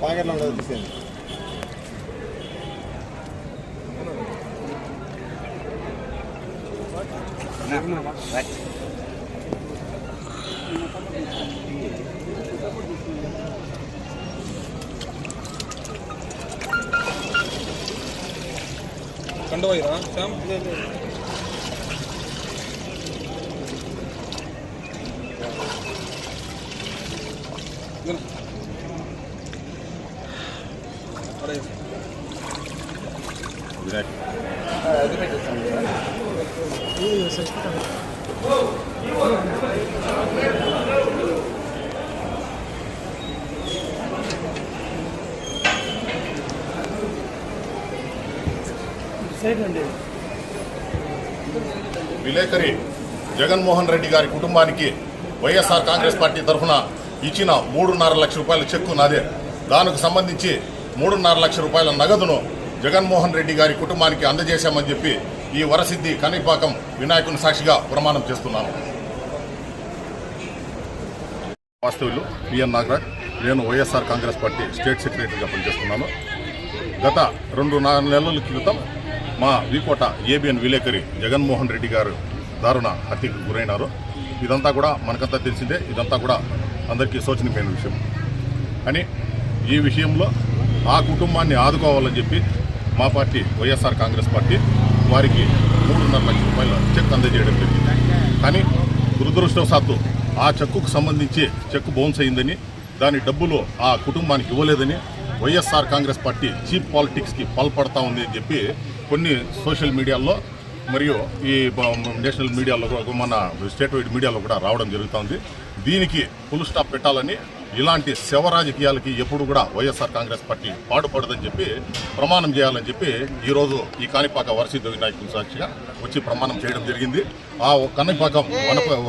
పాకెట్లో ఉండదు తీసేయండి. కండవైరా శ్యామ్ అది పెట్టేస్తాను విలేకరి జగన్మోహన్ రెడ్డి గారి కుటుంబానికి వైఎస్ఆర్ కాంగ్రెస్ పార్టీ తరఫున ఇచ్చిన 3.5 లక్షల రూపాయల చెక్కు నాదే. దానికి సంబంధించి 3.5 లక్షల రూపాయల నగదును జగన్మోహన్ రెడ్డి గారి కుటుంబానికి అందజేశామని చెప్పి ఈ వరసిద్ధి కనిపాకం వినాయకుని సాక్షిగా ప్రమాణం చేస్తున్నాను. వాస్తవులు పిఎన్ నాగరాజ్. నేను వైఎస్ఆర్ కాంగ్రెస్ పార్టీ స్టేట్ సెక్రటరీగా పనిచేస్తున్నాను. గత 2 నెలల క్రితం మా వీకోట ఏబిఎన్ విలేకరి జగన్మోహన్ రెడ్డి గారు దారుణ హత్యకు గురైనారు. ఇదంతా కూడా మనకంతా తెలిసిందే. ఇదంతా కూడా అందరికీ శోచనీయమైన విషయం. కానీ ఈ విషయంలో ఆ కుటుంబాన్ని ఆదుకోవాలని చెప్పి మా పార్టీ వైఎస్ఆర్ కాంగ్రెస్ పార్టీ వారికి 3.5 లక్షల రూపాయల చెక్ అందజేయడం జరిగింది. కానీ దురదృష్టవశాత్తు ఆ చెక్కుకు సంబంధించి చెక్కు బౌన్స్ అయిందని, దాని డబ్బులు ఆ కుటుంబానికి ఇవ్వలేదని వైఎస్ఆర్ కాంగ్రెస్ పార్టీ చీప్ పాలిటిక్స్కి పాల్పడతా ఉంది అని చెప్పి కొన్ని సోషల్ మీడియాలో మరియు ఈ నేషనల్ మీడియాలో మన స్టేట్ వైడ్ మీడియాలో కూడా రావడం జరుగుతుంది. దీనికి ఫుల్ స్టాప్ పెట్టాలని, ఇలాంటి శవ రాజకీయాలకి ఎప్పుడు కూడా వైఎస్ఆర్ కాంగ్రెస్ పార్టీ పాటుపడదని చెప్పి ప్రమాణం చేయాలని చెప్పి ఈరోజు ఈ కాణిపాక వరసిద్ధి వినాయకుని సాక్షిగా వచ్చి ప్రమాణం చేయడం జరిగింది. ఆ కాణిపాకం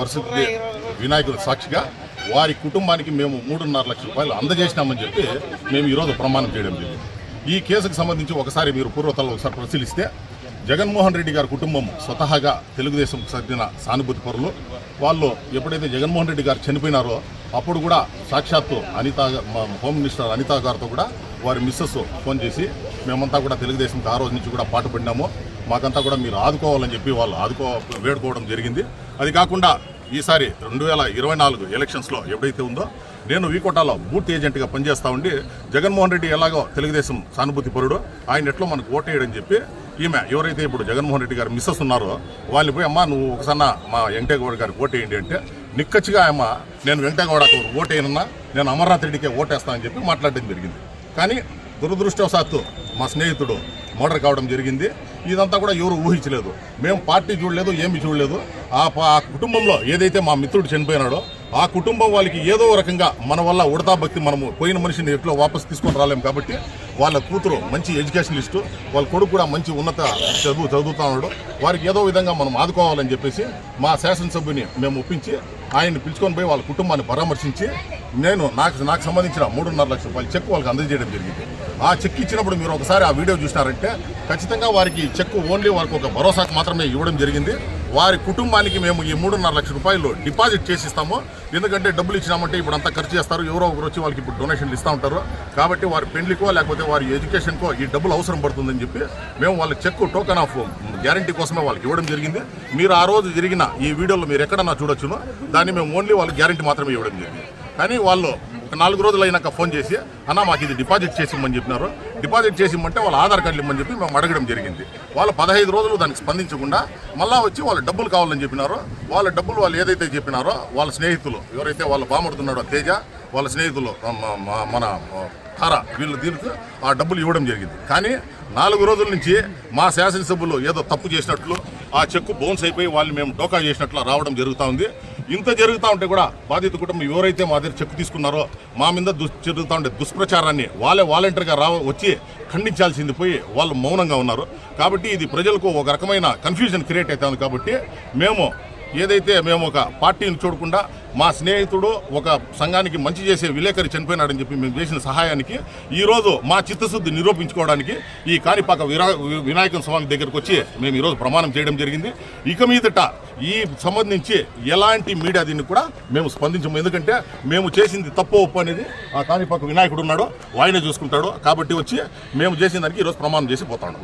వరసిద్ధి వినాయకుని సాక్షిగా వారి కుటుంబానికి మేము 3.5 లక్షల రూపాయలు అందజేసినామని చెప్పి మేము ఈరోజు ప్రమాణం చేయడం జరిగింది. ఈ కేసుకు సంబంధించి ఒకసారి మీరు పూర్వతలు ఒకసారి పరిశీలిస్తే జగన్మోహన్ రెడ్డి గారి కుటుంబం స్వతహాగా తెలుగుదేశంకు చెందిన సానుభూతి పరులు. వాళ్ళు ఎప్పుడైతే జగన్మోహన్ రెడ్డి గారు చనిపోయినారో అప్పుడు కూడా సాక్షాత్తు హోమ్ మినిస్టర్ అనితా గారితో కూడా వారి మిస్సెస్ ఫోన్ చేసి మేమంతా కూడా తెలుగుదేశంకి ఆ రోజు నుంచి కూడా పాటుపడినాము, మాకంతా కూడా మీరు ఆదుకోవాలని చెప్పి వాళ్ళు వేడుకోవడం జరిగింది. అది కాకుండా ఈసారి 2024 ఎలక్షన్స్లో ఎప్పుడైతే ఉందో నేను వీకోటాలో బూత్ ఏజెంట్గా పనిచేస్తూ ఉండి జగన్మోహన్ రెడ్డి ఎలాగో తెలుగుదేశం సానుభూతి పరుడు, ఆయన ఎట్లో మనకు ఓటేయడని చెప్పి ఈమె ఎవరైతే ఇప్పుడు జగన్మోహన్ రెడ్డి గారు మిస్సెస్ ఉన్నారో వాళ్ళని పోయి అమ్మ నువ్వు ఒకసారి మా వెంకటేగౌడ గారికి ఓటేయండి అంటే నిక్కచ్చిగా అమ్మ నేను వెంకటేగౌడకు ఓటేయనన్నా నేను అమర్నాథ్ రెడ్డికే ఓటేస్తానని చెప్పి మాట్లాడడం జరిగింది. కానీ దురదృష్టవశాత్తు మా స్నేహితుడు మర్డర్ కావడం జరిగింది. ఇదంతా కూడా ఎవరు ఊహించలేదు. మేము పార్టీ చూడలేదు, ఏమి చూడలేదు. ఆ కుటుంబంలో ఏదైతే మా మిత్రుడు చనిపోయినాడో ఆ కుటుంబం వాళ్ళకి ఏదో రకంగా మన వల్ల ఉడతా భక్తి మనము పోయిన మనిషిని ఎట్లో వాపసు తీసుకొని రాలేము కాబట్టి వాళ్ళ కూతురు మంచి ఎడ్యుకేషనలిస్టు, వాళ్ళ కొడుకు కూడా మంచి ఉన్నత చదువుతా ఉన్నాడు, వారికి ఏదో విధంగా మనం ఆదుకోవాలని చెప్పేసి మా శాసనసభ్యుని మేము ఒప్పించి ఆయన్ని పిలుచుకొని పోయి వాళ్ళ కుటుంబాన్ని పరామర్శించి నాకు సంబంధించిన 3.5 లక్షల రూపాయల చెక్ వాళ్ళకి అందజేయడం జరిగింది. ఆ చెక్ ఇచ్చినప్పుడు మీరు ఒకసారి ఆ వీడియో చూసినారంటే ఖచ్చితంగా వారికి చెక్ ఓన్లీ వారికి ఒక భరోసాకు మాత్రమే ఇవ్వడం జరిగింది. వారి కుటుంబానికి మేము ఈ 3.5 లక్షల రూపాయలు డిపాజిట్ చేసిస్తాము. ఎందుకంటే డబ్బులు ఇచ్చినామంటే ఇప్పుడు అంతా ఖర్చు చేస్తారు, ఎవరో ఒకరు వచ్చి వాళ్ళకి ఇప్పుడు డొనేషన్లు ఇస్తూ ఉంటారు. కాబట్టి వారి పెళ్లికో లేకపోతే వారి ఎడ్యుకేషన్కో ఈ డబ్బులు అవసరం పడుతుందని చెప్పి మేము వాళ్ళకి చెక్ టోకెన్ ఆఫ్ గ్యారంటీ కోసమే వాళ్ళకి ఇవ్వడం జరిగింది. మీరు ఆ రోజు జరిగిన ఈ వీడియోలో మీరు ఎక్కడన్నా చూడొచ్చును, దాన్ని మేము ఓన్లీ వాళ్ళకి గ్యారంటీ మాత్రమే ఇవ్వడం జరిగింది. కానీ వాళ్ళు ఒక 4 రోజులు అయినాక ఫోన్ చేసి అన్న మాకు ఇది డిపాజిట్ చేసిమ్మని చెప్పినారు. డిపాజిట్ చేసిమ్మంటే వాళ్ళ ఆధార్ కార్డులు ఇమ్మని చెప్పి మేము అడగడం జరిగింది. వాళ్ళు 15 రోజులు దానికి స్పందించకుండా మళ్ళా వచ్చి వాళ్ళ డబ్బులు కావాలని చెప్పినారో వాళ్ళ డబ్బులు వాళ్ళు ఏదైతే చెప్పినారో వాళ్ళ స్నేహితులు ఎవరైతే వాళ్ళ బామడుతున్నాడో తేజ, వాళ్ళ స్నేహితులు మన తారా, వీళ్ళు దీనికి ఆ డబ్బులు ఇవ్వడం జరిగింది. కానీ 4 రోజుల నుంచి మా శాసనసభ్యులు ఏదో తప్పు చేసినట్లు ఆ చెక్కు బౌన్స్ అయిపోయి వాళ్ళు మేము డోకా చేసినట్లు రావడం జరుగుతూ ఉంది. ఇంత జరుగుతూ ఉంటే కూడా బాధిత కుటుంబం ఎవరైతే మా దగ్గర చెక్కు తీసుకున్నారో మా మీద జరుగుతూ ఉండే దుష్ప్రచారాన్ని వాళ్ళే వాలంటీర్గా వచ్చి ఖండించాల్సింది పోయి వాళ్ళు మౌనంగా ఉన్నారు. కాబట్టి ఇది ప్రజలకు ఒక రకమైన కన్ఫ్యూజన్ క్రియేట్ అవుతుంది. కాబట్టి మేము ఏదైతే మేము ఒక పార్టీని చూడకుండా మా స్నేహితుడు ఒక సంఘానికి మంచి చేసే విలేకరి చనిపోయినాడని చెప్పి మేము చేసిన సహాయానికి ఈరోజు మా చిత్తశుద్ధి నిరూపించుకోవడానికి ఈ కాణిపాక వినాయక స్వామి దగ్గరకు వచ్చి మేము ఈరోజు ప్రమాణం చేయడం జరిగింది. ఇక మీదట ఈ సంబంధించి ఎలాంటి మీడియా దీన్ని కూడా మేము స్పందించము. ఎందుకంటే మేము చేసింది తప్పు ఒప్పు అనేది ఆ కాణిపాక వినాయకుడు ఉన్నాడు, ఆయనే చూసుకుంటాడు. కాబట్టి వచ్చి మేము చేసిన దానికి ఈరోజు ప్రమాణం చేసి పోతాడు.